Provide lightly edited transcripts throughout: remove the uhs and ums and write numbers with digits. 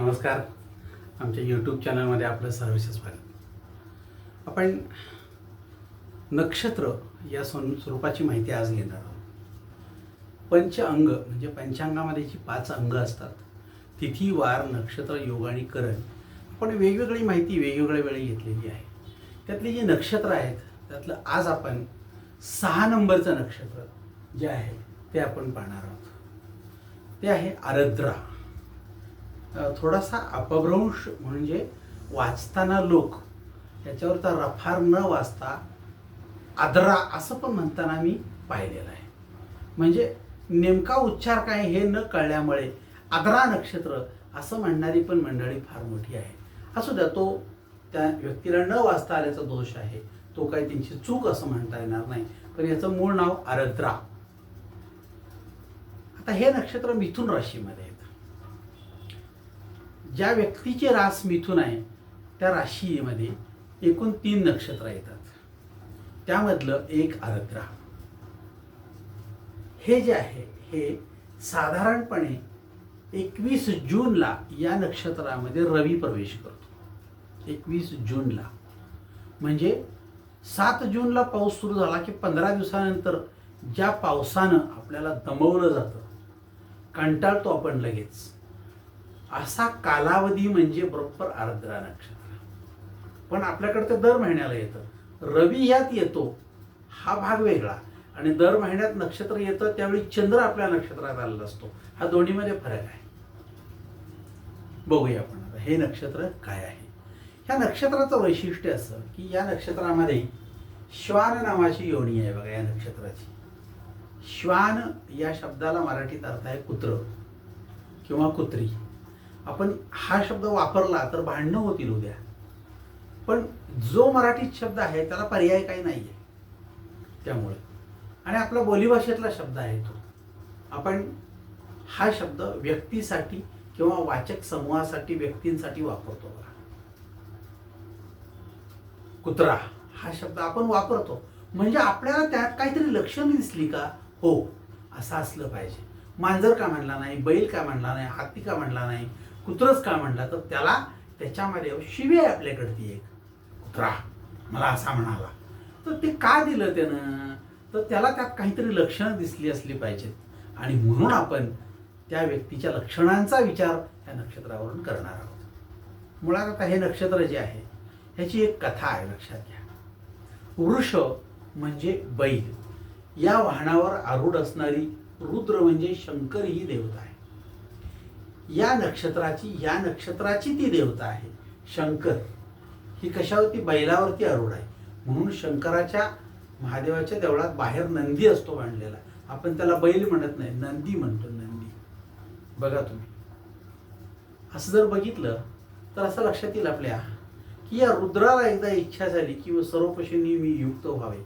नमस्कार. आमच्या यूट्यूब चॅनलमध्ये आपलं सर्वचे स्वागत. आपण नक्षत्र या स्वरूपाची माहिती आज घेणार आहोत. पंचअंग म्हणजे पंचांगामध्ये जी 5 अंग असतात, तिथी, वार, नक्षत्र, योग आणि करण, आपण वेगवेगळी माहिती वेगवेगळ्या वेळी घेतलेली आहे. त्यातली जी नक्षत्र आहेत त्यातलं आज आपण 6 नंबरचं नक्षत्र जे आहे ते आपण पाहणार आहोत. ते आहे आरद्रा. थोडासा अपभ्रंश म्हणजे वाचताना लोक याच्यावरचा रफार न वाचता आद्रा असं पण म्हणताना मी पाहिलेलं आहे. म्हणजे नेमका उच्चार काय हे न कळल्यामुळे आद्रा नक्षत्र असं म्हणणारी पण मंडळी फार मोठी आहे. असू द्या, तो त्या व्यक्तीला न वाचता आल्याचा दोष आहे, तो काही त्यांची चूक असं म्हणता येणार नाही. पण याचं मूळ नाव आरद्रा. आता हे नक्षत्र मिथुन राशीमध्ये येतं. ज्या व्यक्तीचे रास मिथुन आहे त्या राशीमध्ये एकूण 3 नक्षत्र येतात. त्यामधलं एक आरद्रा. हे जे आहे हे साधारणपणे 21 जूनला या नक्षत्रामध्ये रवी प्रवेश करतो. 21 जूनला म्हणजे 7 जूनला पाऊस सुरू झाला की 15 दिवसानंतर ज्या पावसानं आपल्याला दमवलं जातं, कंटाळतो आपण लगेच, असा कालावधी म्हणजे बरोबर आरद्रा नक्षत्र. पण आपल्याकडे ते दर महिन्याला येतं. रवी ह्यात येतो हा भाग वेगळा, आणि दर महिन्यात नक्षत्र येतं त्यावेळी चंद्र आपल्या नक्षत्रात आलेला असतो. हा दोन्हीमध्ये फरक आहे. बघूया आपण आता हे नक्षत्र काय आहे. ह्या नक्षत्राचं वैशिष्ट्य असं की या नक्षत्रामध्ये श्वान नावाची योनी आहे. बघा या नक्षत्राची. श्वान या शब्दाला मराठीत अर्थ आहे कुत्र किंवा कुत्री. आपण हा शब्द वापरला तर भांडणं होतील उद्या, पण जो मराठीत शब्द आहे त्याला पर्याय काही नाही आहे. त्यामुळे आणि आपला बोलीभाषेतला शब्द आहे तो. आपण हा शब्द व्यक्तीसाठी किंवा वाचक समूहासाठी, व्यक्तींसाठी वापरतो. बघा, कुत्रा हा शब्द आपण वापरतो म्हणजे आपल्याला त्यात काहीतरी लक्षणं दिसली का, हो असं असलं पाहिजे. मांजर का म्हणला नाही, बैल का म्हणला नाही, हत्ती का म्हणला नाही, कुत्रच का म्हणला, तर त्याला त्याच्यामध्ये शिवी आहे आपल्याकडची एक. कुत्रा मला असा म्हणाला, तर ते का दिलं त्यानं, तर त्याला त्यात काहीतरी लक्षणं दिसली असली पाहिजेत. आणि म्हणून आपण त्या व्यक्तीच्या लक्षणांचा विचार या नक्षत्रावरून करणार आहोत. मुळात आता हे नक्षत्र जे आहे ह्याची एक कथा आहे, लक्षात घ्या. वृष म्हणजे बैल, या वाहनावर आरूढ असणारी रुद्र म्हणजे शंकर ही देवता आहे. या नक्षत्राची ती देवता आहे शंकर. ही कशावरती, बैलावरती आरूढ आहे. म्हणून शंकराच्या, महादेवाच्या देवळात बाहेर नंदी असतो बांधलेला. आपण त्याला बैल म्हणत नाही, नंदी म्हणतो, नंदी. बघा तुम्ही असं जर बघितलं तर असं लक्षात येईल आपल्या की या रुद्राला एकदा इच्छा झाली की सर्व पशूंनी मी युक्त व्हावे,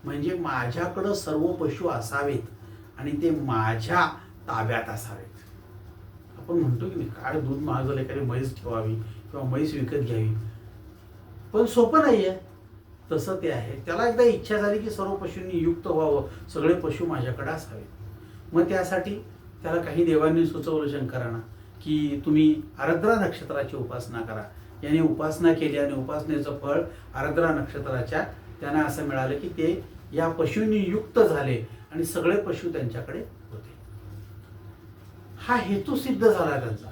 म्हणजे माझ्याकडं सर्व पशु असावेत आणि ते माझ्या ताब्यात असावेत. आपण म्हणतो की काय दूध महाग झालं, एखादी म्हैस ठेवावी किंवा म्हैस विकत घ्यावी, पण सोपं नाही आहे. तसं ते आहे. त्याला एकदा इच्छा झाली की सर्व पशूंनी युक्त व्हावं, सगळे पशु माझ्याकडे असावेत. मग त्यासाठी त्याला काही देवांनी सुचवलं शंकरांना की तुम्ही आरद्रा नक्षत्राची उपासना करा. याने उपासना केली आणि उपासनेचं फळ आरद्रा नक्षत्राच्या त्यांना असं मिळालं की ते या पशूंनी युक्त झाले आणि सगळे पशु त्यांच्याकडे होते. हा हेतू सिद्ध झाला त्यांचा.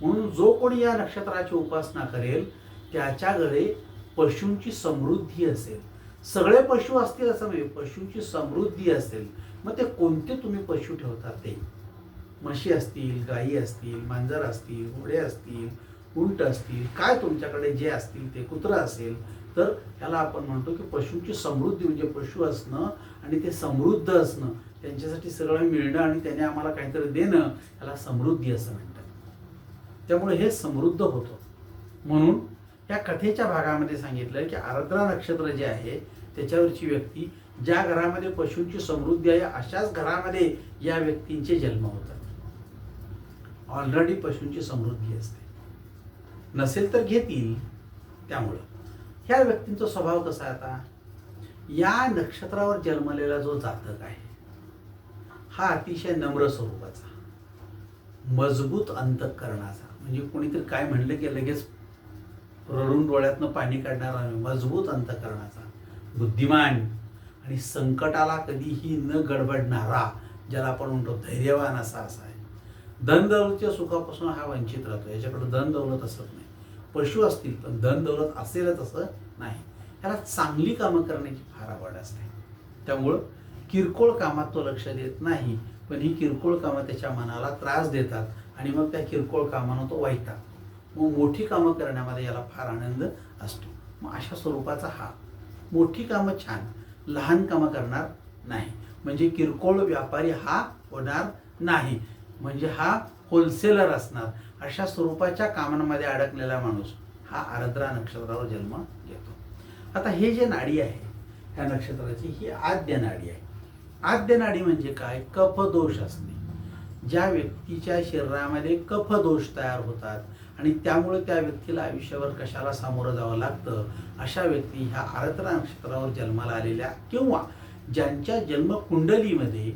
म्हणून जो कोणी या नक्षत्राची उपासना करेल त्याच्याकडे पशूंची समृद्धी असेल. सगळे पशु असतील असं नाही, पशूंची समृद्धी असेल. मग ते कोणते तुम्ही पशु ठेवता, ते म्हशी असतील, गायी असतील, मांजर असतील, घोडे असतील, उंट असतील, काय तुमच्याकडे जे असतील ते, कुत्र असेल, तर त्याला आपण म्हणतो की पशूंची समृद्धी म्हणजे पशु असणं आणि ते समृद्ध असणं, त्यांच्यासाठी सगळं मिळणं आणि त्याने आम्हाला काहीतरी देणं, याला समृद्धी असं म्हणतात. त्यामुळे हे समृद्ध होतं. म्हणून या कथेच्या भागामध्ये सांगितलं की आरद्रा नक्षत्र जे आहे त्याच्यावरची व्यक्ती, ज्या घरामध्ये पशूंची समृद्धी आहे अशाच घरामध्ये या व्यक्तींचे जन्म होतात. ऑलरेडी पशूंची समृद्धी असते, नसेल तर घेतील. त्यामुळं ह्या व्यक्तींचा स्वभाव कसा आहे, आता या नक्षत्रावर जन्मलेला जो जातक आहे हा अतिशय नम्र स्वरूपाचा, मजबूत अंतःकरणाचा, म्हणजे कोणीतरी काय म्हणलं की लगेच रडून डोळ्यातनं पाणी काढणारा नाही, मजबूत अंतःकरणाचा, बुद्धिमान आणि संकटाला कधीही न गडबडणारा, ज्याला आपण म्हणतो धैर्यवान असा आहे. धन दौलतीच्या सुखापासून हा वंचित राहतो. याच्याकडे धन दौलत असत नाही. पशु असतील पण धन दौलत असेलच असं नाही. त्याला चांगली कामं करण्याची फार आवड असते. त्यामुळं किरकोळ कामात तो लक्ष देत नाही, पण ही किरकोळ कामं त्याच्या मनाला त्रास देतात आणि मग त्या किरकोळ कामानं तो वैतागतो. मग मोठी कामं करण्यामध्ये याला फार आनंद असतो. मग अशा स्वरूपाचा हा मोठी कामं छान, लहान कामं करणार नाही. म्हणजे किरकोळ व्यापारी हा होणार नाही, म्हणजे हा होलसेलर असणार. अशा स्वरूपाच्या कामांमध्ये अडकलेला माणूस हा आर्द्रा नक्षत्रावर जन्म घेतो. आता हे जे नाडी आहे ह्या नक्षत्राची, ही आद्य नाडी आहे. आद्य नाडी म्हणजे काय? कफदोष असणे. ज्या व्यक्तीच्या शरीरामध्ये कफदोष तयार होतात आणि त्यामुळे त्या व्यक्तीला आयुष्यावर कशाला सामोरं जावं लागतं, अशा व्यक्ती ह्या आर्द्रा नक्षत्रावर जन्माला आलेल्या किंवा ज्यांच्या जन्मकुंडलीमध्ये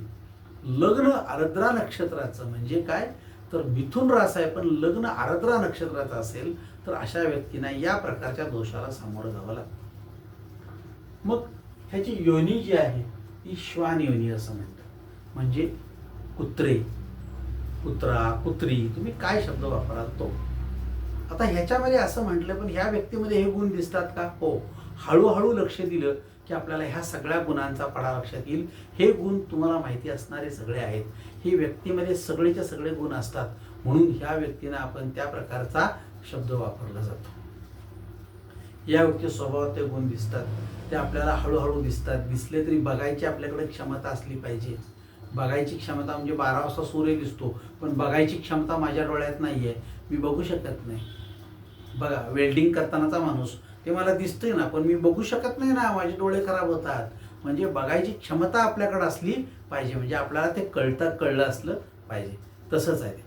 लग्न आर्द्रा नक्षत्राचं, म्हणजे काय तर मिथुन रास आहे पण लग्न आर्द्रा नक्षत्राचं असेल, तर अशा व्यक्तींना या प्रकारच्या दोषाला सामोरं जावं लागतं. मग ह्याची योनी जी आहे ती श्वान योनी असं म्हणतात. म्हणजे कुत्रे, कुत्रा, कुत्री, तुम्ही काय शब्द वापराल तो. आता ह्याच्यामध्ये असं म्हटलं, पण ह्या व्यक्तीमध्ये हे गुण दिसतात का? हो. हळूहळू लक्ष दिलं की आपल्याला ह्या सगळ्या गुणांचा पडा लक्षात येईल. हे गुण तुम्हाला माहिती असणारे सगळे आहेत. ही व्यक्तीमध्ये सगळेच्या सगळे गुण असतात, म्हणून ह्या व्यक्तींना आपण त्या प्रकारचा शब्द वापरला जातो. या व्यक्ती स्वभावात ते गुण दिसतात, ते आपल्याला हळूहळू दिसतात. दिसले तरी बघायची आपल्याकडे क्षमता असली पाहिजे. बघायची क्षमता म्हणजे 12 वाजता सूर्य दिसतो, पण बघायची क्षमता माझ्या डोळ्यात नाही आहे, मी बघू शकत नाही. बघा, वेल्डिंग करतानाचा माणूस, ते मला दिसतंय ना, पण मी बघू शकत नाही ना, माझे डोळे खराब होतात. म्हणजे बघायची क्षमता आपल्याकडे असली पाहिजे, म्हणजे आपल्याला ते कळलं असलं पाहिजे. तसंच आहे ते.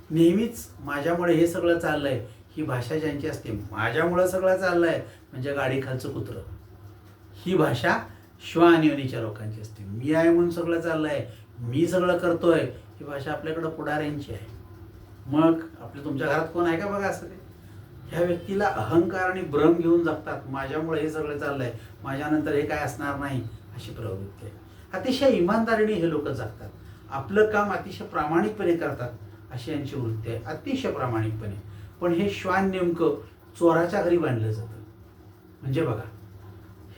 नेहमीच माझ्यामुळे हे सगळं चाललंय ही भाषा ज्यांची असते, माझ्यामुळे सगळं चाललंय म्हणजे गाडी खालचं कुत्रं, ही भाषा श्वान योनीच्या लोकांची असते. मी आहे म्हणून सगळं चाललंय, मी सगळं करतोय, ही भाषा आपल्याकडं पुढाऱ्यांची आहे. मग आपल्या तुमच्या घरात कोण आहे का बघा असं ते. ह्या व्यक्तीला अहंकार आणि भ्रम घेऊन जगतात. माझ्यामुळे हे सगळं चाललंय, माझ्यानंतर हे काय असणार नाही, अशी प्रवृत्ती आहे. अतिशय इमानदारीने हे लोक जगतात. आपलं काम अतिशय प्रामाणिकपणे करतात, अशी यांची वृत्ती आहे, अतिशय प्रामाणिकपणे. पण हे श्वान नेमकं चोराच्या घरी बांधलं जातं. म्हणजे बघा,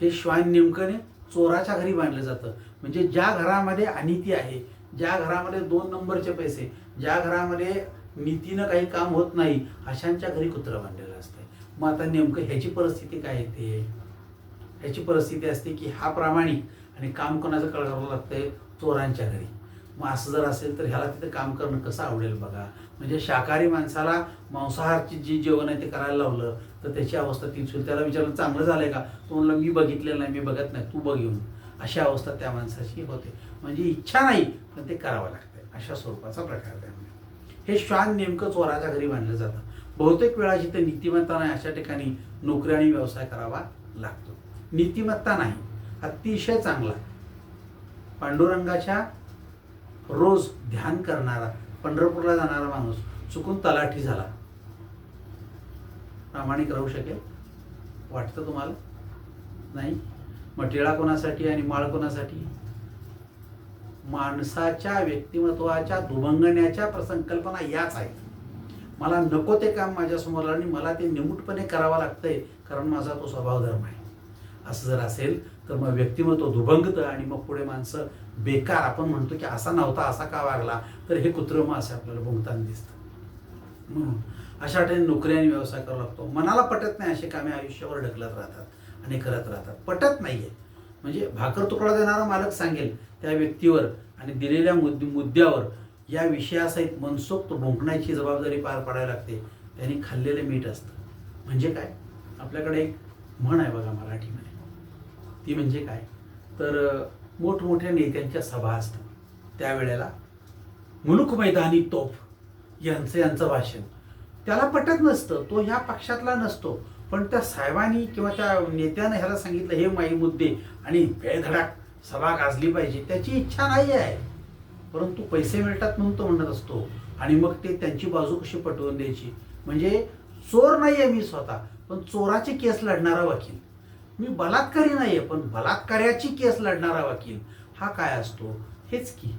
हे श्वान नेमकं चोराच्या घरी बांधलं जातं. म्हणजे ज्या घरामध्ये अनिती आहे, ज्या घरामध्ये 2 नंबरचे पैसे, ज्या घरामध्ये नीतीनं काही काम होत नाही, अशांच्या घरी कुत्रं बांधलेलं असतं. मग आता नेमकं ह्याची परिस्थिती काय येते? ह्याची परिस्थिती असते की हा प्रामाणिक आणि काम कोणाचं करावं लागतंय? चोरांच्या घरी. मग असं जर असेल तर ह्याला तिथे काम करणं कसं आवडेल बघा. म्हणजे शाकाहारी माणसाला मांसाहारची जी जेवण आहे ते करायला लावलं तर त्याची अवस्था तीच होईल. त्याला विचारलं चांगलं झालंय का? तो म्हणला मी बघितलेलं नाही, मी बघत नाही, तू बघ येऊन. अशी अवस्था त्या माणसाची होते. म्हणजे इच्छा नाही पण ते करावं लागतंय, अशा स्वरूपाचा प्रकार त्यामध्ये. हे श्वान नेमकं चोराच्या घरी बांधलं जातं. बहुतेक वेळा जिथे नीतिमत्ता नाही अशा ठिकाणी नोकरी आणि व्यवसाय करावा लागतो. नीतिमत्ता नाही, अतिशय चांगला पांडुरंगाच्या रोज ध्यान करणारा, पंढरपूरला जाणारा माणूस चुकून तलाठी झाला, प्रामाणिक राहू शकेल वाटतं तुम्हाला? नाही. मग टिळा कोणासाठी आणि माळ कोणासाठी? माणसाच्या व्यक्तिमत्वाच्या दुभंगण्याच्या संकल्पना याच आहेत. मला नको ते काम माझ्यासमोर आणि मला ते निमूटपणे करावं लागतंय कारण माझा तो स्वभाव धर्म आहे. असं जर असेल तर मग व्यक्तिमत्व दुभंगतं आणि मग पुढे माणसं बेकार, आपण म्हणतो की असा नव्हता, असा का वागला, तर हे कुत्रं मग असे आपल्याला भुंकताना दिसतं. म्हणून अशा ठिकाणी नोकरी आणि व्यवसाय करावा लागतो. मनाला पटत नाही असे कामे आयुष्यावर ढकलत राहतात आणि करत राहतात. पटत नाहीये म्हणजे भाकर तुकडा देणारा मालक सांगेल त्या व्यक्तीवर आणि दिलेल्या मुद्द्यावर या विषयासहित मनसोक्त भुंकण्याची जबाबदारी पार पाडायला लागते. त्यांनी खाल्लेलं मीठ असतं. म्हणजे काय? आपल्याकडे एक म्हण आहे बघा मराठीमध्ये, ती म्हणजे काय तर मोठमोठ्या नेत्यांच्या सभा असतात, त्यावेळेला मुलूक मैदानी तोफ यांचं भाषण त्याला पटत नसतं, तो ह्या पक्षातला नसतो, पण त्या साहेबांनी किंवा त्या नेत्यानं ह्याला सांगितलं हे माई मुद्दे आणि बेधडाक सभा गाजली पाहिजे, त्याची इच्छा नाही आहे, परंतु पैसे मिळतात म्हणून तो म्हणत असतो. आणि मग ते त्यांची बाजू कशी पटवून द्यायची. म्हणजे चोर नाही आहे मी स्वतः, पण चोराची केस लढणारा वकील. मी बलात्कारी नाही आहे, पण बलात्काराची केस लढणारा वकील. हा काय असतो? हेच की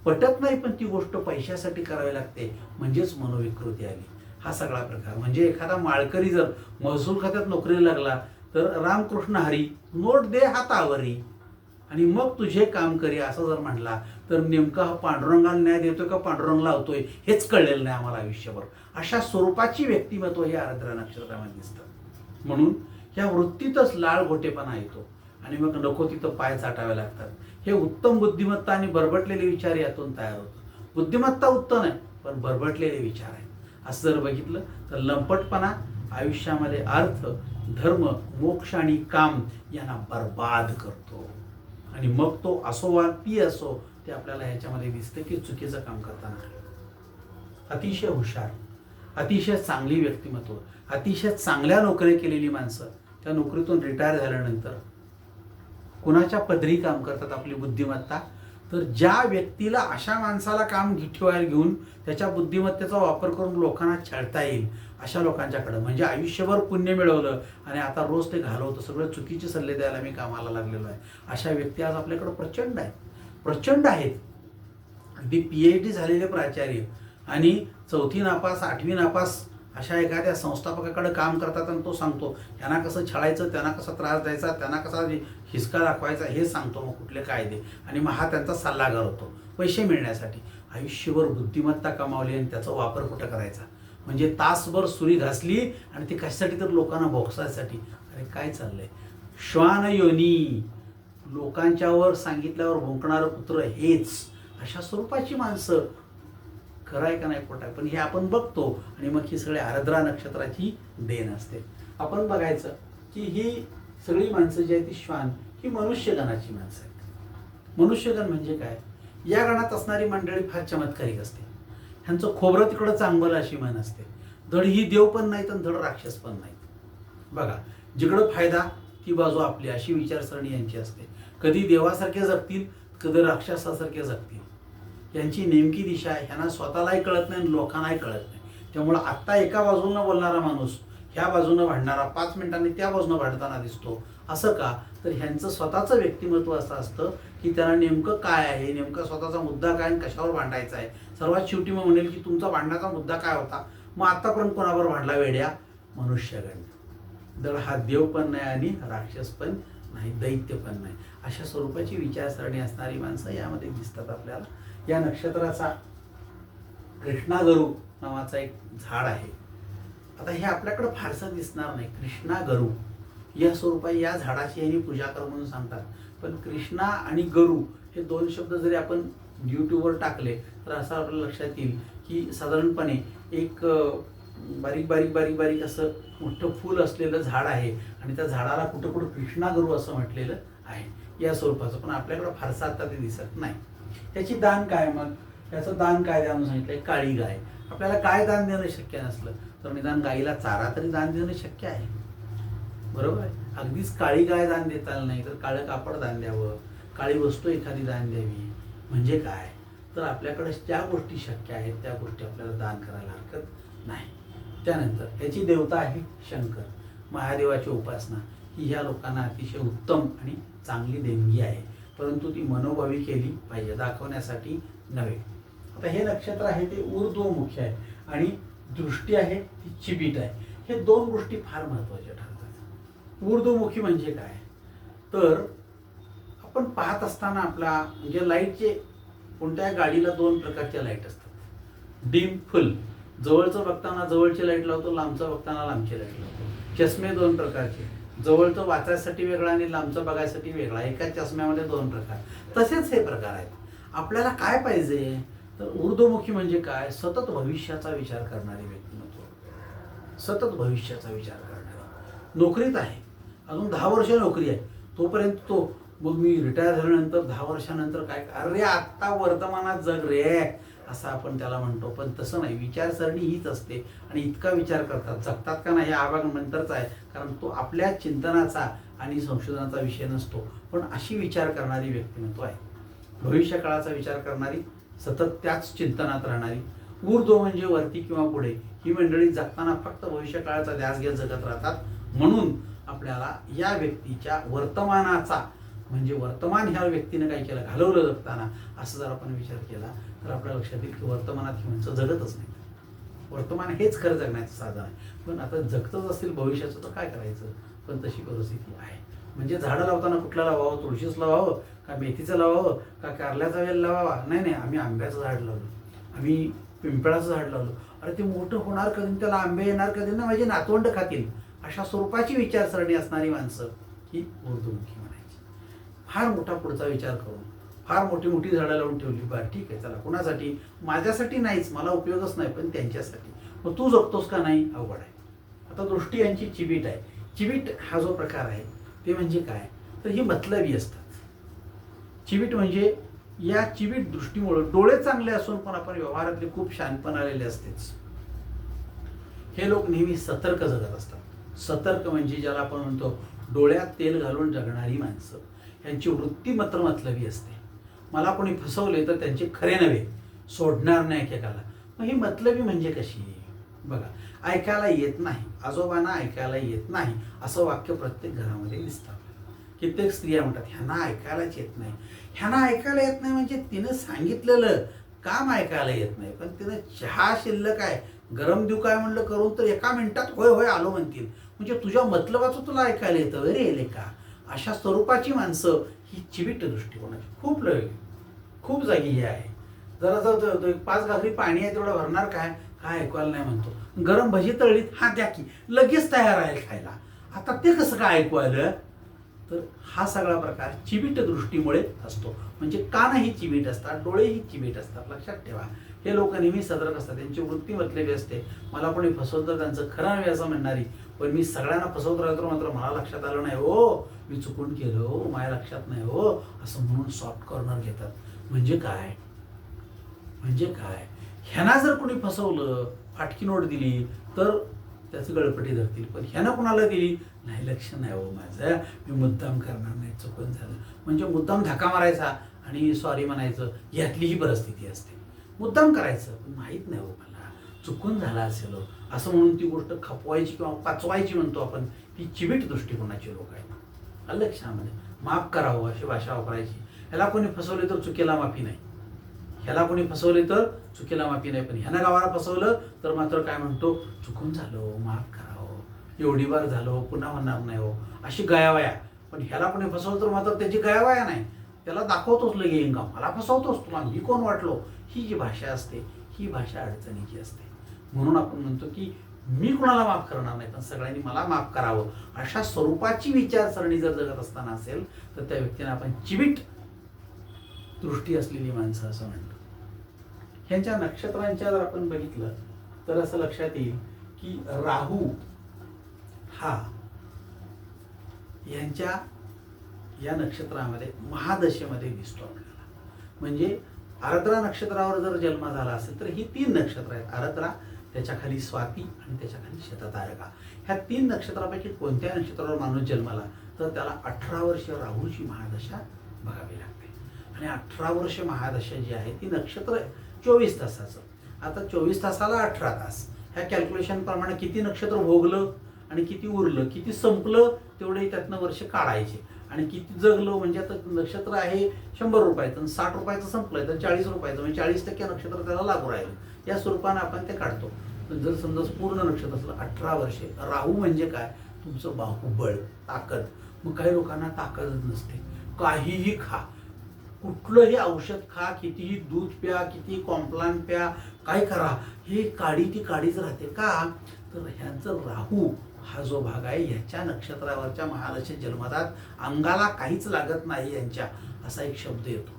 पटत नाही, पण ती गोष्ट पैशासाठी करावी लागते, म्हणजेच मनोविकृती आली. हा सगळा प्रकार. म्हणजे एखादा माळकरी जर महसूल खात्यात नोकरीला लागला तर रामकृष्ण हरी नोट दे हातावरी आणि मग तुझे काम करी असं जर म्हणला तर नेमका हा पांडुरंगाला न्याय देतोय का पांडुरंग लावतोय हेच कळलेलं नाही आम्हाला आयुष्यभर. अशा स्वरूपाची व्यक्तिमत्व हे आर्द्रा नक्षत्रामध्ये दिसतं. म्हणून ह्या वृत्तीतच लाळ गोटेपणा येतो आणि मग नको तिथं पाय चाटावे लागतात. हे उत्तम बुद्धिमत्ता आणि बरबटलेले विचार यातून तयार होतात. बुद्धिमत्ता उत्तम आहे, पण बरबटलेले विचार आहेत. असं जर बघितलं तर लंपटपणा आयुष्यामध्ये अर्थ, धर्म, मोक्ष आणि काम यांना बर्बाद करतो. आणि मग तो असो वा ती असो, ते आपल्याला ह्याच्यामध्ये दिसतं की चुकीचं काम करताना. अतिशय हुशार, अतिशय चांगली व्यक्तिमत्व, अतिशय चांगल्या नोकरी केलेली माणसं त्या नोकरीतून रिटायर झाल्यानंतर कुणाच्या पदरी काम करतात आपली बुद्धिमत्ता. तर ज्या व्यक्तीला अशा माणसाला काम ठेवायला घेऊन त्याच्या बुद्धिमत्तेचा वापर करून लोकांना छळता येईल अशा लोकांच्याकडं, म्हणजे आयुष्यभर पुण्य मिळवलं आणि आता रोज ते घालवतं, सगळं चुकीचे सल्ले द्यायला मी कामाला लागलेलो आहे, अशा व्यक्ती आज आपल्याकडं प्रचंड आहेत. प्रचंड आहेत. अगदी PhD झालेले प्राचार्य आणि 4थी नापास 8वी नापास अशा एखाद्या संस्थापकाकडे काम करतात आणि तो सांगतो यांना कसं छळायचं, त्यांना कसा त्रास द्यायचा, त्यांना कसा हिसका दाखवायचा हे सांगतो. मग कुठले कायदे, आणि मग हा त्यांचा सल्लागार होतो पैसे मिळण्यासाठी. आयुष्यभर बुद्धिमत्ता कमावली आणि त्याचा वापर कुठं करायचा, म्हणजे तासभर सुरी घासली आणि ती कशासाठी, तर लोकांना भोगसायसाठी. अरे काय चाललंय? श्वान योनी, लोकांच्यावर सांगितल्यावर भुंकणारं पुत्र हेच. अशा स्वरूपाची माणसं खरं आहे का नाही खोटं आहे, पण हे आपण बघतो आणि मग ही सगळी आर्द्रा नक्षत्राची देण असते. आपण बघायचं की ही सगळी माणसं जी आहेत ती श्वान ही मनुष्यगणाची माणसं आहेत. मनुष्यगण म्हणजे काय? या गणात असणारी मंडळी फार चमत्कारिक असते. ह्यांचं खोबरं तिकडं चांगलं अशी मन असते. धड ही देव पण नाहीत आणि धड राक्षस पण नाहीत. बघा, जिकडं फायदा ती बाजू आपली अशी विचारसरणी यांची असते. कधी देवासारखे जगतील, कधी राक्षसासारखे जगतील. यांची नेमकी दिशा ह्यांना स्वतःलाही कळत नाही आणि लोकांनाही कळत नाही. त्यामुळं आत्ता एका बाजूनं बोलणारा माणूस ह्या बाजूनं भांडणारा 5 मिनिटांनी त्या बाजूनं भांडताना दिसतो. असं का? तर ह्यांचं स्वतःचं व्यक्तिमत्व असं असतं की त्यांना नेमकं काय आहे, नेमका स्वतःचा मुद्दा काय आणि कशावर भांडायचा आहे. सर्वात शेवटी मग म्हणेल की तुमचा भांडण्याचा मुद्दा काय होता, मग आत्तापर्यंत कोणावर भांडला वेड्या? मनुष्यगण. दळ हा देव पण नाही आणि राक्षस पण नाही, दैत्य पण नाही. अशा स्वरूपाची विचारसरणी असणारी माणसं यामध्ये दिसतात आपल्याला. या नक्षत्राचा कृष्णागरू नावाचा एक झाड आहे. आता हे आपल्याकडं फारसं दिसणार नाही. कृष्णागरू या स्वरूपात या झाडाची यांनी पूजा कर म्हणून सांगतात. पण कृष्णा आणि गरू हे 2 शब्द जरी आपण यूट्यूबवर टाकले तर असं आपल्या लक्षात येईल की साधारणपणे एक बारीक बारीक बारीक बारीक असं मोठं फूल असलेलं झाड आहे आणि त्या झाडाला कुठं कुठं कृष्णागरू असं म्हटलेलं आहे या स्वरूपाचं. पण आपल्याकडं फारसं आता ते दिसत नाही. त्याची दान काय? मग त्याचं दान काय द्यावं सांगितलंय? काळी गाय. आपल्याला काय दान देणं शक्य नसलं तर निदान गाईला चारा तरी दान देणं शक्य आहे, बरोबर आहे. अगदीच काळी गाय दान देता आलं नाही तर काळं कापड दान द्यावं, काळी वस्तू एखादी दान द्यावी. म्हणजे काय? तर आपल्याकडे ज्या गोष्टी शक्य आहेत त्या गोष्टी आपल्याला दान करायला हरकत नाही. त्यानंतर ह्याची देवता आहे शंकर. महादेवाची उपासना ही ह्या लोकांना अतिशय उत्तम आणि चांगली देणगी आहे, परंतु ती मनोभावी केली पाहिजे, दाखवण्यासाठी नव्हे. आता हे नक्षत्र आहे ते ऊर्ध्वमुखी आहे आणि दृष्टी आहे ती चिबीट आहे. हे 2 गोष्टी फार महत्त्वाच्या ठरतात. ऊर्ध्वमुखी म्हणजे काय? तर आपण पाहत असताना आपला म्हणजे लाईटचे कोणत्या गाडीला 2 प्रकारच्या लाईट असतात. डिम, फुल. जवळचं बघताना जवळची लाईट लावतो, लांबचं बघताना लांबची लाईट लावतो. चष्मे 2 प्रकारचे, जवळचं वाचायसाठी वेगळा आणि लांबचं बघायसाठी वेगळा. एका चष्म्यामध्ये 2 प्रकार. तसेच हे प्रकार आहेत. आपल्याला काय पाहिजे? तर ऊर्ध्वमुखी म्हणजे काय? सतत भविष्याचा विचार करणारी व्यक्तिमत्व, सतत भविष्याचा विचार करणारी. नोकरीत आहे, अजून 10 वर्ष नोकरी आहे, तोपर्यंत तो मग मी रिटायर झाल्यानंतर 10 वर्षानंतर काय, अरे आत्ता वर्तमानात जग रे, असं आपण त्याला म्हणतो. पण तसं नाही. विचारसरणी हीच असते आणि इतका विचार करतात. जगतात का नाही हे आभाग नंतरचा आहे, कारण तो आपल्या चिंतनाचा आणि संशोधनाचा विषय नसतो. पण अशी विचार करणारी व्यक्तिमत्व आहे. भविष्यकाळाचा विचार करणारी, सतत त्याच चिंतनात राहणारी. ऊर्ध्व म्हणजे वरती किंवा पुढे. ही मंडळी जगताना फक्त भविष्यकाळाचा ध्यास घेत जगत राहतात. म्हणून आपल्याला या व्यक्तीच्या वर्तमानाचा म्हणजे वर्तमान ह्या व्यक्तीने काय केलं, घालवलं जगताना, असं जर आपण विचार केला तर आपल्या लक्षात येईल की वर्तमानात ही माणसं जगतच नाही. वर्तमान हेच खरं जगण्याचं साधन आहे. पण आता जगतच असतील भविष्याचं तर काय करायचं. पण तशी परिस्थिती आहे. म्हणजे झाडं लावताना कुठलं लावावं, तुळशीच लावावं का मेथीचं लावावं का कारल्याचा वेल लावावा, नाही, आम्ही आंब्याचं झाड लावलं, आम्ही पिंपळाचं झाड लावलं. अरे ते मोठं होणार कधी, त्याला आंबे येणार कधी ना, माझे नातवंड खातील, अशा स्वरूपाची विचारसरणी असणारी माणसं ही ऊर्ध्वमुखी म्हणायची. फार मोठा पुढचा विचार करून फार मोठी मोठी झाडं लावून ठेवली. बरं ठीक आहे, चला कुणासाठी, माझ्यासाठी नाहीच, मला उपयोगच नाही, पण त्यांच्यासाठी. मग तू जगतोस का नाही, अवघड आहे. आता दृष्टी यांची चिबीट आहे. चिबीट हा जो प्रकार आहे ते म्हणजे काय, तर ही मतलबी असतात. चिबीट म्हणजे या चिबीट दृष्टीमुळे डोळे चांगले असून पण आपण व्यवहारातले खूप शानपण आलेले असतेच. हे लोक नेहमी सतर्क जगत असतात. सतर्क म्हणजे ज्याला आपण म्हणतो डोळ्यात तेल घालून जगणारी माणसं, यांची वृत्ती मात्र मतलबी असते. मला कोणी फसवले तर त्यांचे खरे नव्हे, सोडणार नाही एकेकाला. मग ही मतलबी म्हणजे कशी, बघा, ऐकायला येत नाही, आजोबांना ऐकायला येत नाही असं वाक्य प्रत्येक घरामध्ये दिसतं. कित्येक स्त्रिया म्हणतात ह्यांना ऐकायलाच येत नाही. ह्यांना ऐकायला येत नाही म्हणजे तिनं सांगितलेलं काम ऐकायला येत नाही. पण तिनं चहा शिल्लक आहे, गरम देऊ काय म्हणलं करून तर एका मिनिटात होय होय आलो म्हणतील. म्हणजे तुझ्या मतलबाचं तुला ऐकायला येतं रे येले का. अशा स्वरूपाची माणसं ही चिबीट दृष्टिकोनाची खूप जागी हे आहे. जरा जर 5 घागरी पाणी आहे तेवढं भरणार काय ऐकवायला नाही म्हणतो. गरम भजी तळलीत, हा द्या की, लगेच तयार आहे खायला. आता ते कसं काय ऐकवायला. तर हा सगळा प्रकार चिबीट दृष्टीमुळे असतो. म्हणजे कानही चिबीट असतात, डोळेही चिबीट असतात. लक्षात ठेवा, हे लोक नेहमी सतर्क असतात. त्यांची वृत्ती मतलबी असते. मला कोणी फसवलं तर त्यांचं खरं नव्हे असं म्हणणारी, पण मी सगळ्यांना फसवत राहतो मात्र मला लक्षात आलं नाही हो, मी चुकून केलं हो, माझ्या लक्षात नाही हो, असं म्हणून सॉफ्ट कॉर्नर घेतात. म्हणजे काय, ह्यांना जर कोणी फसवलं, फाटकी नोट दिली तर त्याचं गळपटी धरतील. पण ह्यानं कुणाला दिली नाही, लक्ष नाही हो माझं, मी मुद्दाम करणार नाही, चुकून झालं. म्हणजे मुद्दाम धक्का मारायचा आणि सॉरी म्हणायचं, यातली ही परिस्थिती असते. मुद्दाम करायचं पण माहीत नाही हो मला, चुकून झाला असेल असं म्हणून ती गोष्ट खपवायची किंवा पाचवायची म्हणतो आपण, ती चिबीट दृष्टिकोनाची लोक आहेत. लक्षामध्ये माफ करावं अशी भाषा वापरायची. ह्याला कोणी फसवले तर चुकीला माफी नाही, ह्याला कोणी फसवले तर चुकीला माफी नाही. पण ह्यानं गावाला फसवलं तर मात्र काय म्हणतो, चुकून झालो, माफ करावं, एवढी बार झालो, पुन्हा म्हणणार नाही हो, अशी गयावया. पण ह्याला कोणी फसवलं तर मात्र त्याची गयावया नाही, त्याला दाखवतोच लगे इंगा, मला फसवतोस, तुला मी कोण वाटलो. ही जी भाषा असते ही भाषा अडचणीची असते. म्हणून आपण म्हणतो की मी कुणाला माफ करणार नाही, पण सगळ्यांनी मला माफ करावं, अशा स्वरूपाची विचारसरणी जर जगत असताना असेल तर त्या व्यक्तीने आपण चिबीट दृष्टी असलेली माणसं असं म्हणतो. ह्यांच्या नक्षत्रांच्या जर आपण बघितलं तर असं लक्षात येईल की राहू हा यांच्या या नक्षत्रामध्ये महादशेमध्ये दिसतो आपल्याला. म्हणजे आरद्रा नक्षत्रावर जर जन्म झाला असेल तर ही 3 नक्षत्र आहेत. आरद्रा, त्याच्या खाली स्वाती आणि त्याच्या खाली शततारका. ह्या 3 नक्षत्रापैकी कोणत्या नक्षत्रावर माणूस जन्माला तर त्याला 18 वर्ष राहूची महादशा बघावी लागते. आणि 18 वर्ष महादशा जी आहे ती नक्षत्र 24 तासाचं. आता 24 तासाला 18 तास, ह्या कॅल्क्युलेशन प्रमाणे किती नक्षत्र भोगलं आणि किती उरलं, किती संपलं तेवढे त्यातनं वर्ष काढायचे. आणि किती जगलो म्हणजे आता नक्षत्र आहे 100 रुपयाचं, 60 रुपयाचं संपलंय तर 40 रुपयाचं, म्हणजे 40% नक्षत्र त्याला लागू राहिलं. या स्वरूपानं आपण ते काढतो. पण जर समजा पूर्ण नक्षत्र असलं 18 वर्षे, राहू म्हणजे काय, तुमचं बाहुबळ, ताकद. मग काही लोकांना ताकदच नसते, काहीही खा, कुठलंही औषध खा, कितीही दूध प्या, किती कॉम्प्लान प्या, काय करा, हे काडी ती काडीच राहते. का तर ह्यांचं राहू हा जो भाग आहे ह्याच्या नक्षत्रावरच्या महादशेत जन्मतात, अंगाला काहीच लागत नाही यांच्या, असा एक शब्द येतो.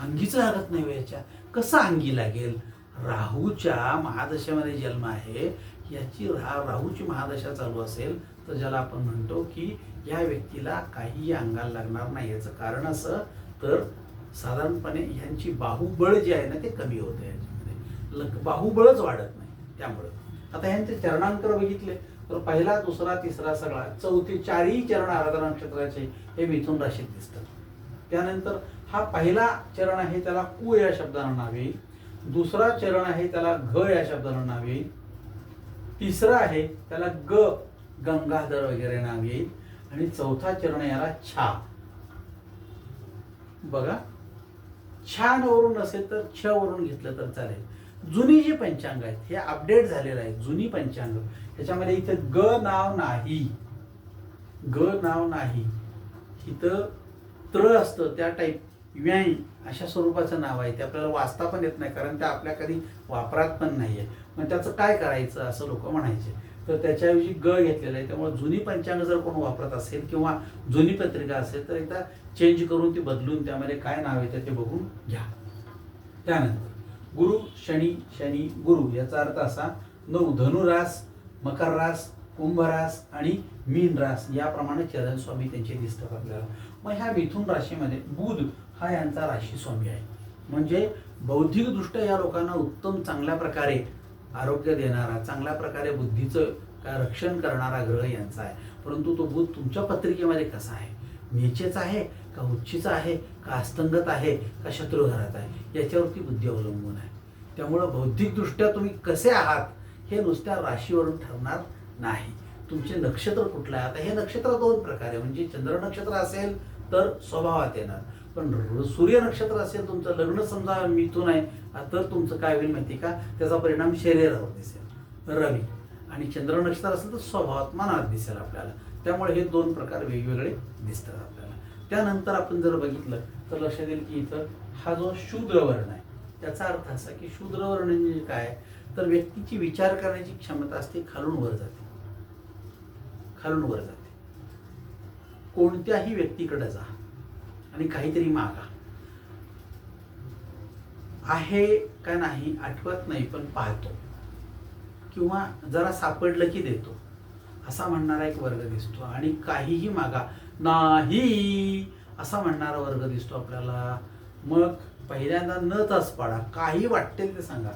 अंगीच लागत नाही याच्या, कसं अंगी लागेल. राहूच्या महादशेमध्ये जन्म आहे, याची राहूची महादशा चालू असेल तर ज्याला आपण म्हणतो की या व्यक्तीला काही अंगाला लागणार नाही. याचं कारण असं तर साधारणपणे ह्यांची बाहुबळ जे आहे ना ते कमी होतं, याच्यामध्ये बाहुबळच वाढत नाही. त्यामुळे आता ह्यांचे चरणांकर बघितले तर पहिला, दुसरा, तिसरा, सगळा, चौथे 4ही चरण आराधना नक्षत्राचे हे मिथुन राशीत दिसतात. त्यानंतर हा पहिला चरण आहे त्याला कु या शब्दानं नाव येईल. दुसरा चरण आहे त्याला घ या शब्दाला नाव येईल. तिसरा आहे त्याला ग गंगाधर वगैरे नाव येईल. आणि चौथा चरण याला छा. बघा, छान वरून असेल तर छ वरून घेतलं तर चालेल. जुनी जी पंचांग आहेत हे अपडेट झालेलं आहे. जुनी पंचांग त्याच्यामध्ये इथं ग नाव नाही, ग नाव नाही. इथं त्र असतं त्या टाईप व्याय अशा स्वरूपाचं नाव आहे. ते आपल्याला वाचता पण येत नाही कारण ते आपल्या कधी वापरात पण नाहीये. मग त्याचं काय करायचं असं लोक म्हणायचे. तर त्याच्याऐवजी ग घेतलेलं आहे. त्यामुळे जुनी पंचांग जर कोण वापरत असेल किंवा जुनी पत्रिका असेल तर एकदा चेंज करून ती बदलून त्यामध्ये काय नाव येतं ते बघून घ्या. त्यानंतर गुरु शनी, शनी गुरु याचा अर्थ असा 9 धनुरास, मकर रास, कुंभ रास आणि मीन रास याप्रमाणे चरण स्वामी त्यांचे दिसतात आपल्याला. मग ह्या मिथुन राशीमध्ये बुध हा यांचा राशी स्वामी आहे. म्हणजे बौद्धिकदृष्ट्या या लोकांना उत्तम चांगल्या प्रकारे आरोग्य देणारा, चांगल्या प्रकारे बुद्धीचं काय रक्षण करणारा ग्रह यांचा आहे. परंतु तो बुध तुमच्या पत्रिकेमध्ये कसा आहे, नीचेचा आहे का उच्चीचा आहे का अस्तंगत आहे का शत्रू घरात आहे याच्यावरती बुद्धी अवलंबून आहे. त्यामुळं बौद्धिकदृष्ट्या तुम्ही कसे आहात हे नुसत्या राशीवरून ठरणार नाही. तुमचे नक्षत्र कुठलं आहे. आता हे नक्षत्र 2 प्रकारे, म्हणजे चंद्र नक्षत्र असेल तर स्वभावात येणार, पण सूर्य नक्षत्र असेल तुमचं लग्न समजा मिथुन आहे तर तुमचं काय होईल माहिती का, त्याचा परिणाम शरीरावर दिसेल रवी. आणि चंद्र नक्षत्र असेल तर स्वभावात मनात दिसेल आपल्याला. त्यामुळे हे 2 प्रकार वेगवेगळे दिसतात आपल्याला. त्यानंतर आपण जर बघितलं तर लक्षात येईल की इथं हा जो शूद्र वर्ण आहे त्याचा अर्थ असा की शूद्र वर्ण म्हणजे काय, तर व्यक्तीची विचार करण्याची क्षमता असते खालून वर जाते, खालून वर जाते. कोणत्याही व्यक्तीकडे जा आणि काहीतरी मागा, आहे का नाही आठवत नाही पण पाहतो, किंवा जरा सापडलं की देतो असा म्हणणारा एक वर्ग दिसतो. आणि काहीही मागा नाही असा म्हणणारा वर्ग दिसतो आपल्याला. मग पहिल्यांदा न तास पाडा, काही वाटेल ते सांगा.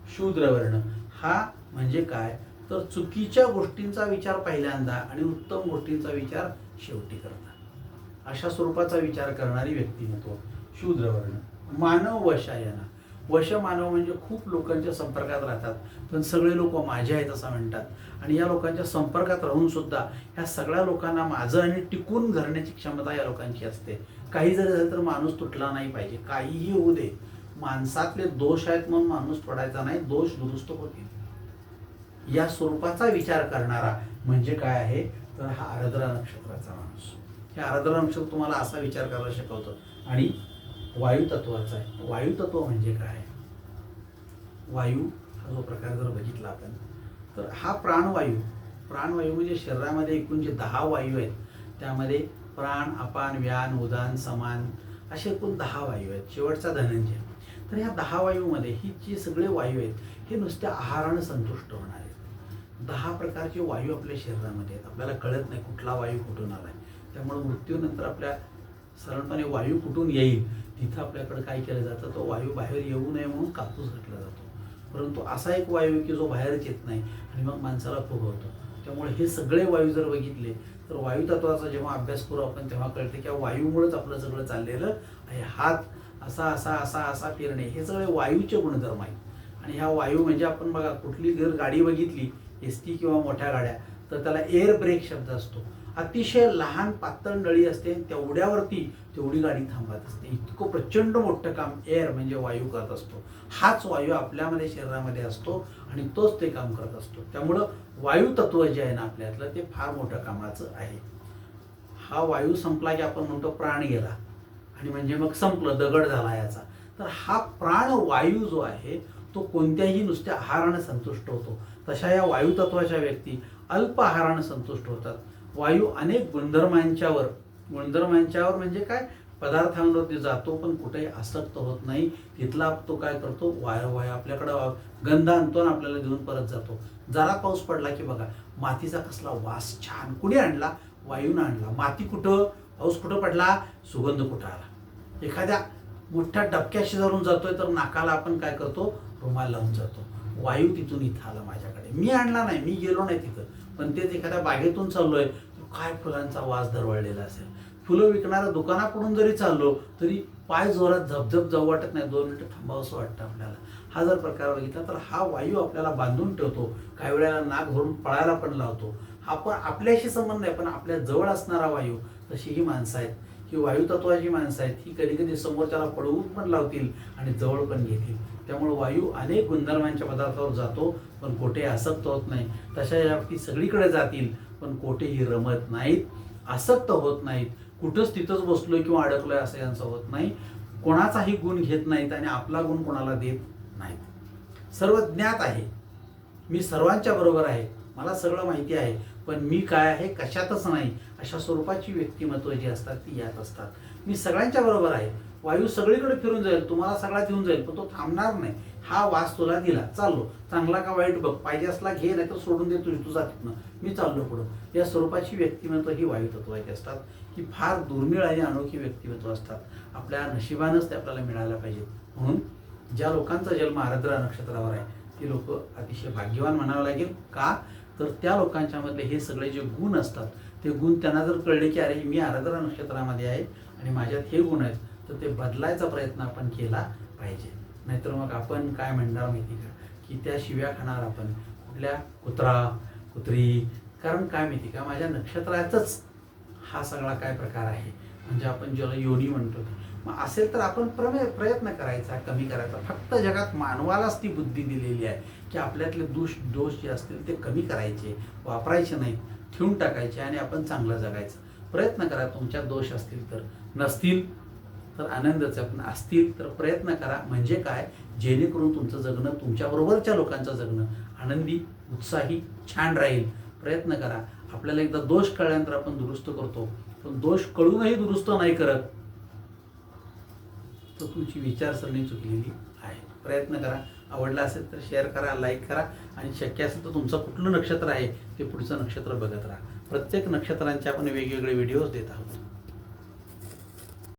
शूद्रवर्ण हा म्हणजे काय, तर चुकीच्या गोष्टींचा विचार पहिल्यांदा आणि उत्तम गोष्टींचा विचार शेवटी करतात, अशा स्वरूपाचा विचार करणारी व्यक्तिमत्व शूद्रवर्ण. मानव वशायना, वश मानव म्हणजे खूप लोकांच्या संपर्कात राहतात पण सगळे लोक माझे आहेत असं म्हणतात. आणि या लोकांच्या संपर्कात राहून सुद्धा ह्या सगळ्या लोकांना माझं आणि टिकून धरण्याची क्षमता या लोकांची असते. काही जरी झालं तर माणूस तुटला नाही पाहिजे, काहीही होऊ दे. माणसातले दोष आहेत म्हणून माणूस पडायचा नाही, दोष दुरुस्त होतील या स्वरूपाचा विचार करणारा म्हणजे काय आहे, तर हा आर्द्रा नक्षत्राचा माणूस. हे आर्द्रा नक्षत्र तुम्हाला असा विचार करायला शिकवतं. आणि वायू तत्वाचा आहे. वायू तत्व म्हणजे काय, वायू हा जो प्रकार जर बघितला आपण तर हा प्राणवायू. प्राणवायू म्हणजे शरीरामध्ये एकूण जे 10 वायू आहेत त्यामध्ये प्राण, अपान, व्यान, उदान, समान असे एकूण 10 वायू आहेत. शेवटचा धनंजय. तर ह्या 10 वायूमध्ये ही जे सगळे वायू आहेत हे नुसत्या आहारानं संतुष्ट होणार आहेत. 10 प्रकारचे वायू आपल्या शरीरामध्ये आहेत. आपल्याला कळत नाही कुठला वायू कुठून आलाय. त्यामुळे मृत्यूनंतर आपल्या सरळपणे वायू कुठून येईल तिथं आपल्याकडे काय केलं जातं, तो वायू बाहेर येऊ नये म्हणून कापूस घातला जातो. परंतु असा एक वायू की जो बाहेरच येत नाही आणि मग माणसाला फुगवतो. त्यामुळे हे सगळे वायू जर बघितले तर वायू तत्वाचा जेव्हा अभ्यास करू आपण तेव्हा कळते की वायूमुळेच आपलं सगळं चाललेलं आहे. हात असा असा असा असा फिरणे हे सगळे वायूचे गुणधर्म आहेत. आणि ह्या वायू म्हणजे आपण बघा कुठली जर गाडी बघितली एसटी किंवा मोठ्या गाड्या तर त्याला एअर ब्रेक शब्द असतो. अतिशय लहान पातळ नळी असते तेवढ्यावरती तेवढी गाडी थांबत असते. इतकं प्रचंड मोठं काम एअर म्हणजे वायू करत असतो. हाच वायू आपल्यामध्ये शरीरामध्ये असतो आणि तोच ते काम करत असतो. त्यामुळं वायू तत्व जे आहे ना आपल्यातलं ते फार मोठं कामाचं आहे. हा वायू संपला की आपण म्हणतो प्राण गेला आणि म्हणजे मग संपलं, दगड झाला याचा. तर हा प्राण वायू जो आहे तो कोणत्याही नुसत्या आहाराने संतुष्ट होतो. तशा या वायू तत्वाच्या व्यक्ती अल्प आहाराने संतुष्ट होतात. वायू अनेक गुणधर्मांच्यावर म्हणजे काय, पदार्थांवरती जातो पण कुठेही आसक्त होत नाही. तिथला तो काय करतो, वायू आपल्याकडं गंध आणतो आणि आपल्याला देऊन परत जातो. जरा पाऊस पडला की बघा मातीचा कसला वास छान, कुणी आणला, वायूनं आणला. माती कुठं, पाऊस कुठं पडला, सुगंध कुठं आला. एखाद्या मोठ्या डबक्याशी धरून जातोय तर नाकाला आपण काय करतो, रुमाल लावून जातो. वायू तिथून इथं आला माझ्याकडे, मी आणला नाही, मी गेलो नाही तिथं, पण तेच एखाद्या बागेतून चाललोय काय फुलांचा वास दरवळलेला असेल. फुलं विकणाऱ्या दुकानाकडून जरी चाललो तरी पाय जोरात झपझप जाऊ वाटत नाही, 2 मिनिटं थांबावंसं वाटतं आपल्याला. हा जर प्रकार बघितला तर हा वायू आपल्याला बांधून ठेवतो, काही वेळेला नाक भरून पळायला पण लावतो. हा पण आपल्याशी संबंध नाही, पण आपल्या जवळ असणारा वायू. तशी ही माणसं आहेत, ही वायुतत्वाची माणसं आहेत. ही कधी कधी समोरच्याला पळवून पण लावतील आणि जवळ पण घेतील. त्यामुळे वायू अनेक गुणधर्मांच्या पदार्थावर जातो, पण कोठे आसक्त होत नाही. तशा या बाबतीत सगळीकडे जातील, पण कोठेही रमत नाहीत, आसक्त होत नाहीत. कुठंच तिथंच बसलोय किंवा अडकलोय असं यांचं होत नाही. कोणाचाही गुण घेत नाहीत आणि आपला गुण कोणाला देत नाहीत. सर्व ज्ञात आहे, मी सर्वांच्या बरोबर आहे, मला सगळं माहिती आहे, पण मी काय आहे कशातच नाही, अशा स्वरूपाची व्यक्तिमत्व जी असतात ती यात असतात. मी सगळ्यांच्या बरोबर आहे. वायू सगळीकडे फिरून जाईल, तुम्हाला सगळ्यात येऊन जाईल, पण तो थांबणार नाही. हा वास तुला दिला, चाललो, चांगला का वाईट बघ, पाहिजे असला घे, नाही तर सोडून दे, तुझी जातीतनं मी चाललो पुढं. या स्वरूपाची व्यक्तिमत्व ही वायुतत्वाची असतात. ही फार दुर्मिळ आणि अनोखी व्यक्तिमत्व असतात. आपल्या नशिबानंच ते आपल्याला मिळायला पाहिजेत. म्हणून ज्या लोकांचा जन्म आर्द्रा नक्षत्रावर आहे ती लोक अतिशय भाग्यवान म्हणावं लागेल. का तर त्या लोकांच्या मधले हे सगळे जे गुण असतात ते गुण त्यांना जर कळले की अरे मी आर्द्रा नक्षत्रामध्ये आहे आणि माझ्यात हे गुण आहेत, तर ते बदलायचा प्रयत्न आपण केला पाहिजे. नाहीतर मग आपण काय म्हणणार माहिती का, की त्या शिव्या खाणार आपण, कुठल्या कुत्रा कुत्री. कारण काय माहिती का, माझ्या नक्षत्रातच हा सगळा काय प्रकार आहे, म्हणजे आपण ज्याला योनी म्हणतो. मग असेल तर आपण प्रयत्न करायचा कमी करायचा. फक्त जगात मानवालाच ती बुद्धी दिलेली आहे की आपल्यातले दोष जे असतील ते कमी करायचे, वापरायचे नाहीत, ठेवून टाकायचे आणि आपण चांगलं जगायचं. प्रयत्न करा. तुमच्यात दोष असतील तर, नसतील तर आनंदच आहे, पण असतील तर प्रयत्न करा. म्हणजे काय, जेणेकरून तुमचं जगणं, तुमच्याबरोबरच्या लोकांचं जगणं आनंदी, उत्साही, छान राहील. प्रयत्न करा. आपल्याला एकदा दोष कळल्यानंतर आपण दुरुस्त करतो, पण दोष कळूनही दुरुस्त नाही करत तर तुमची विचारसरणी चुकलेली आहे. प्रयत्न करा. आवडला असेल तर शेअर करा, लाईक करा आणि शक्य असेल तर तुमचं कुठलं नक्षत्र आहे ते पुढचं नक्षत्र बघत राहा. प्रत्येक नक्षत्रांचे आपण वेगवेगळे व्हिडिओज देत आहोत.